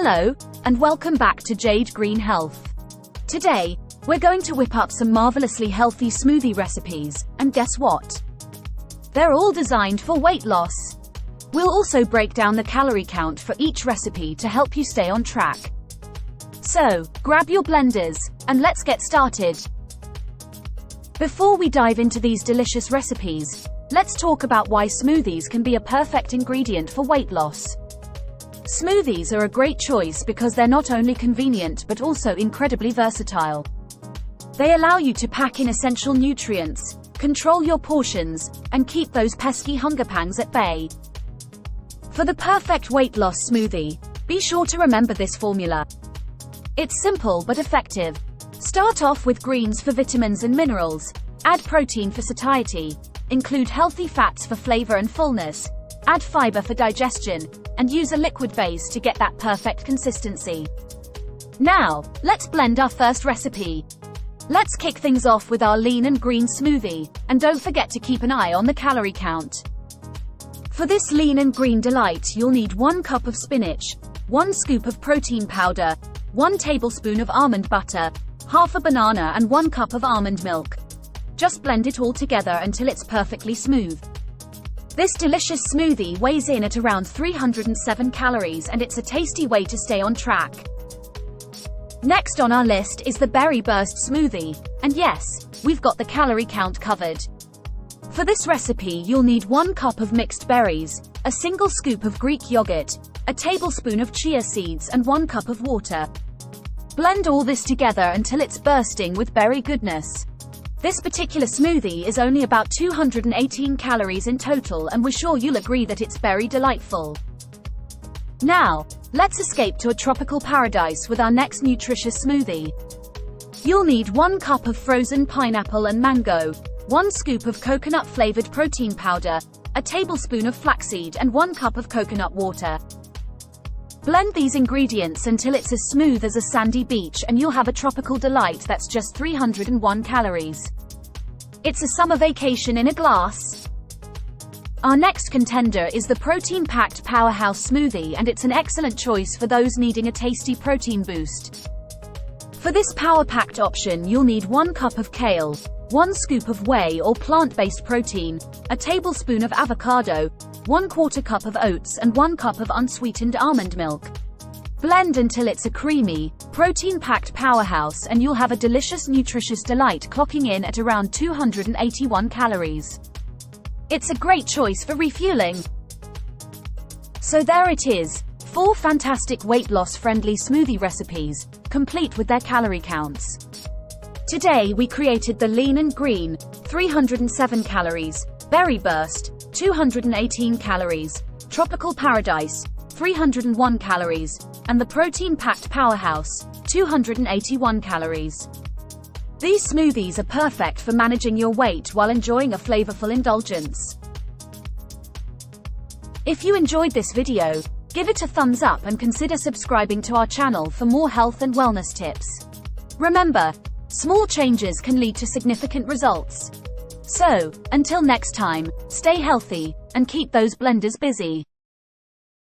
Hello, and welcome back to Jade Green Health. Today, we're going to whip up some marvelously healthy smoothie recipes, and guess what? They're all designed for weight loss. We'll also break down the calorie count for each recipe to help you stay on track. So, grab your blenders, and let's get started. Before we dive into these delicious recipes, let's talk about why smoothies can be a perfect ingredient for weight loss. Smoothies are a great choice because they're not only convenient but also incredibly versatile. They allow you to pack in essential nutrients, control your portions, and keep those pesky hunger pangs at bay. For the perfect weight loss smoothie, be sure to remember this formula. It's simple but effective. Start off with greens for vitamins and minerals, add protein for satiety, include healthy fats for flavor and fullness, add fiber for digestion, and use a liquid base to get that perfect consistency. Now, let's blend our first recipe. Let's kick things off with our Lean and Green Smoothie, and don't forget to keep an eye on the calorie count. For this Lean and Green delight, you'll need 1 cup of spinach, 1 scoop of protein powder, 1 tablespoon of almond butter, half a banana and 1 cup of almond milk. Just blend it all together until it's perfectly smooth. This delicious smoothie weighs in at around 307 calories and it's a tasty way to stay on track. Next on our list is the Berry Burst Smoothie, and yes, we've got the calorie count covered. For this recipe, you'll need 1 cup of mixed berries, a single scoop of Greek yogurt, a tablespoon of chia seeds and 1 cup of water. Blend all this together until it's bursting with berry goodness. This particular smoothie is only about 218 calories in total, and we're sure you'll agree that it's very delightful. Now, let's escape to a tropical paradise with our next nutritious smoothie. You'll need 1 cup of frozen pineapple and mango, 1 scoop of coconut-flavored protein powder, a tablespoon of flaxseed and 1 cup of coconut water. Blend these ingredients until it's as smooth as a sandy beach and you'll have a tropical delight that's just 301 calories. It's a summer vacation in a glass. Our next contender is the protein-packed powerhouse smoothie, and it's an excellent choice for those needing a tasty protein boost. For this power-packed option, you'll need 1 cup of kale, 1 scoop of whey or plant-based protein, a tablespoon of avocado, 1/4 cup of oats and 1 cup of unsweetened almond milk. Blend until it's a creamy, protein-packed powerhouse and you'll have a delicious nutritious delight clocking in at around 281 calories. It's a great choice for refueling. So there it is, 4 fantastic weight loss friendly smoothie recipes, complete with their calorie counts. Today we created the Lean and Green, 307 calories, Berry Burst, 218 calories, Tropical Paradise, 301 calories, and the protein-packed powerhouse, 281 calories. These smoothies are perfect for managing your weight while enjoying a flavorful indulgence. If you enjoyed this video, give it a thumbs up and consider subscribing to our channel for more health and wellness tips. Remember, small changes can lead to significant results. So, until next time, stay healthy, and keep those blenders busy.